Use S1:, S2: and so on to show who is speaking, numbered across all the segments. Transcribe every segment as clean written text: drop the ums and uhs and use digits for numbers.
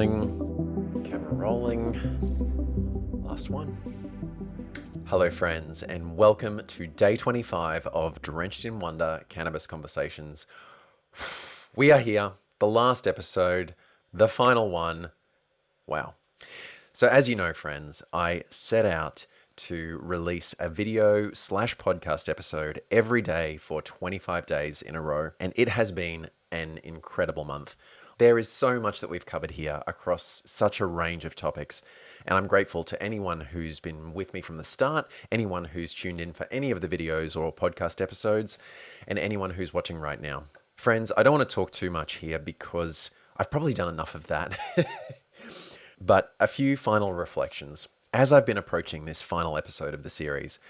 S1: rolling, camera rolling. Last one. Hello friends, and welcome to day 25 of Drenched in Wonder Cannabis Conversations. We are here, the last episode, the final one. Wow. So as you know, friends, I set out to release a video/podcast episode every day for 25 days in a row, and it has been an incredible month. There is so much that we've covered here across such a range of topics, and I'm grateful to anyone who's been with me from the start, anyone who's tuned in for any of the videos or podcast episodes, and anyone who's watching right now. Friends, I don't want to talk too much here because I've probably done enough of that. But a few final reflections. As I've been approaching this final episode of the series,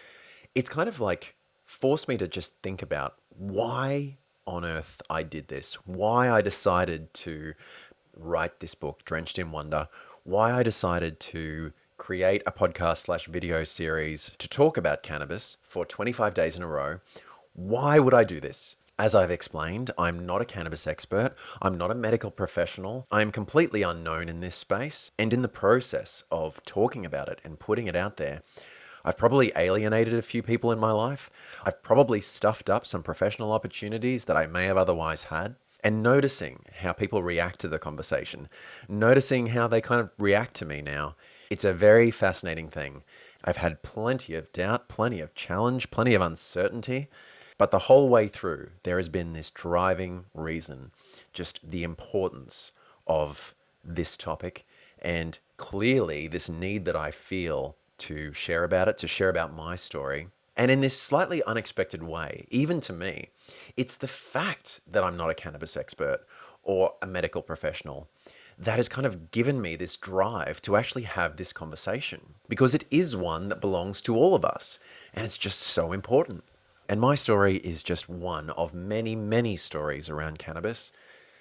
S1: it's kind of like forced me to just think about why on earth I did this, why I decided to write this book, Drenched in Wonder, why I decided to create a podcast/video series to talk about cannabis for 25 days in a row. Why would I do this? As I've explained, I'm not a cannabis expert. I'm not a medical professional. I'm completely unknown in this space. And in the process of talking about it and putting it out there, I've probably alienated a few people in my life. I've probably stuffed up some professional opportunities that I may have otherwise had. And noticing how people react to the conversation, noticing how they kind of react to me now, it's a very fascinating thing. I've had plenty of doubt, plenty of challenge, plenty of uncertainty. But the whole way through, there has been this driving reason, just the importance of this topic, and clearly this need that I feel to share about it, to share about my story. And in this slightly unexpected way, even to me, it's the fact that I'm not a cannabis expert or a medical professional that has kind of given me this drive to actually have this conversation, because it is one that belongs to all of us, and it's just so important. And my story is just one of many, many stories around cannabis.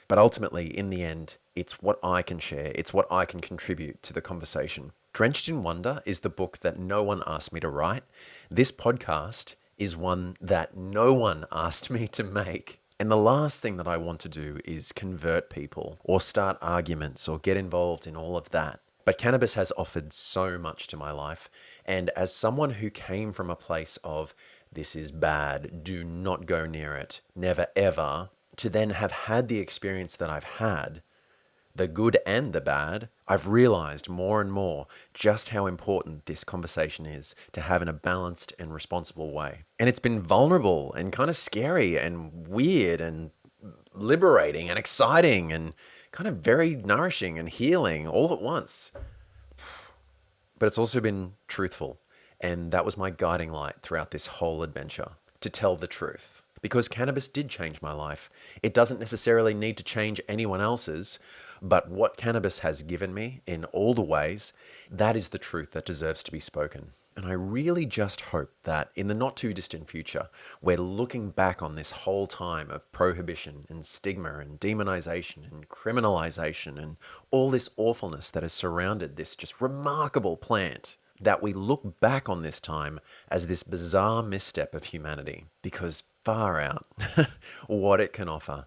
S1: But ultimately, in the end, it's what I can share. It's what I can contribute to the conversation. Drenched in Wonder is the book that no one asked me to write. This podcast is one that no one asked me to make. And the last thing that I want to do is convert people or start arguments or get involved in all of that. But cannabis has offered so much to my life. And as someone who came from a place of this is bad, do not go near it, never ever, to then have had the experience that I've had, the good and the bad, I've realized more and more just how important this conversation is to have in a balanced and responsible way. And it's been vulnerable and kind of scary and weird and liberating and exciting and kind of very nourishing and healing all at once. But it's also been truthful. And that was my guiding light throughout this whole adventure, to tell the truth. Because cannabis did change my life. It doesn't necessarily need to change anyone else's, but what cannabis has given me in all the ways, that is the truth that deserves to be spoken. And I really just hope that in the not too distant future, we're looking back on this whole time of prohibition and stigma and demonization and criminalization and all this awfulness that has surrounded this just remarkable plant, that we look back on this time as this bizarre misstep of humanity, because far out what it can offer.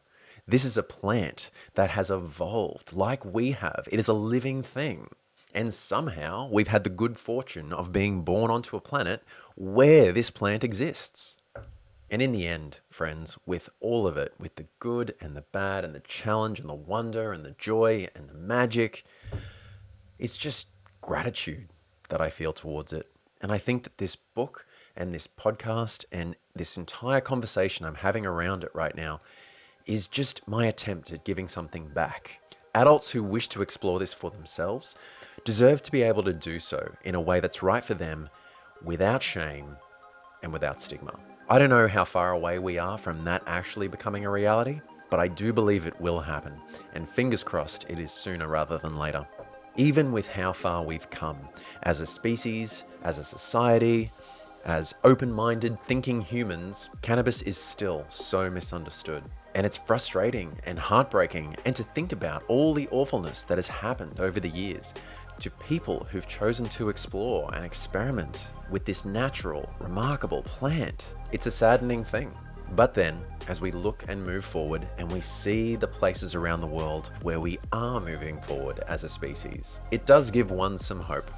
S1: This is a plant that has evolved like we have. It is a living thing. And somehow we've had the good fortune of being born onto a planet where this plant exists. And in the end, friends, with all of it, with the good and the bad and the challenge and the wonder and the joy and the magic, it's just gratitude that I feel towards it. And I think that this book and this podcast and this entire conversation I'm having around it right now is just my attempt at giving something back. Adults who wish to explore this for themselves deserve to be able to do so in a way that's right for them, without shame and without stigma. I don't know how far away we are from that actually becoming a reality, but I do believe it will happen, and fingers crossed it is sooner rather than later. Even with how far we've come as a species, as a society, as open-minded thinking humans, cannabis is still so misunderstood. And it's frustrating and heartbreaking, and to think about all the awfulness that has happened over the years to people who've chosen to explore and experiment with this natural, remarkable plant. It's a saddening thing. But then, as we look and move forward and we see the places around the world where we are moving forward as a species, it does give one some hope.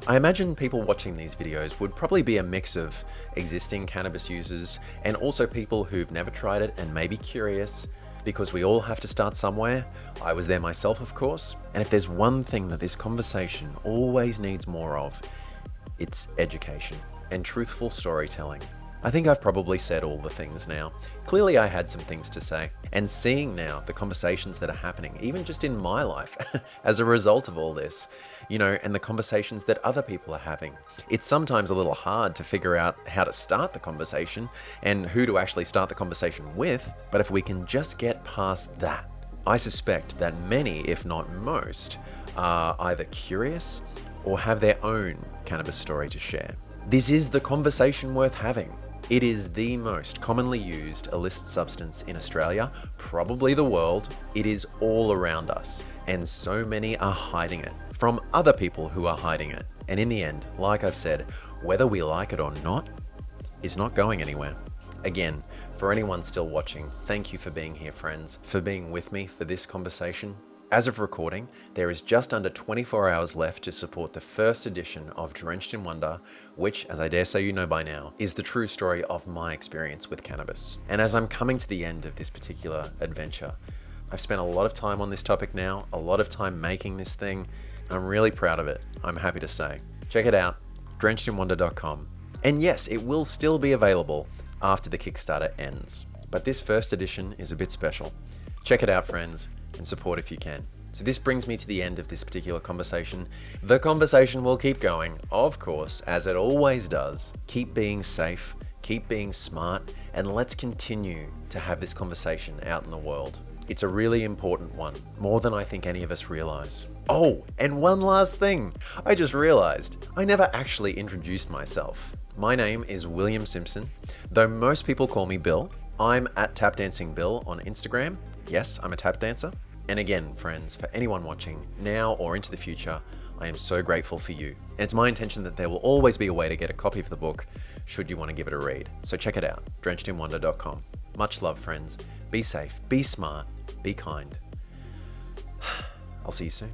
S1: I imagine people watching these videos would probably be a mix of existing cannabis users and also people who've never tried it and may be curious, because we all have to start somewhere. I was there myself, of course. And if there's one thing that this conversation always needs more of, it's education and truthful storytelling. I think I've probably said all the things now. Clearly I had some things to say. And seeing now the conversations that are happening, even just in my life, as a result of all this, and the conversations that other people are having, it's sometimes a little hard to figure out how to start the conversation and who to actually start the conversation with. But if we can just get past that, I suspect that many, if not most, are either curious or have their own cannabis story to share. This is the conversation worth having. It is the most commonly used illicit substance in Australia, probably the world. It is all around us, and so many are hiding it from other people who are hiding it. And in the end, like I've said, whether we like it or not, it's not going anywhere. Again, for anyone still watching, thank you for being here, friends, for being with me for this conversation. As of recording, there is just under 24 hours left to support the first edition of Drenched in Wonder, which, as I dare say you know by now, is the true story of my experience with cannabis. And as I'm coming to the end of this particular adventure, I've spent a lot of time on this topic now, a lot of time making this thing. I'm really proud of it, I'm happy to say. Check it out, drenchedinwonder.com. And yes, it will still be available after the Kickstarter ends. But this first edition is a bit special. Check it out, friends, and support if you can. So this brings me to the end of this particular conversation. The conversation will keep going, of course, as it always does. Keep being safe, keep being smart, and let's continue to have this conversation out in the world. It's a really important one, more than I think any of us realize. Oh, and one last thing. I just realized I never actually introduced myself. My name is William Simpson, though most people call me Bill. I'm at Tap Dancing Bill on Instagram. Yes, I'm a tap dancer. And again, friends, for anyone watching now or into the future, I am so grateful for you. And it's my intention that there will always be a way to get a copy of the book should you want to give it a read. So check it out, drenchedinwonder.com. Much love, friends. Be safe, be smart, be kind. I'll see you soon.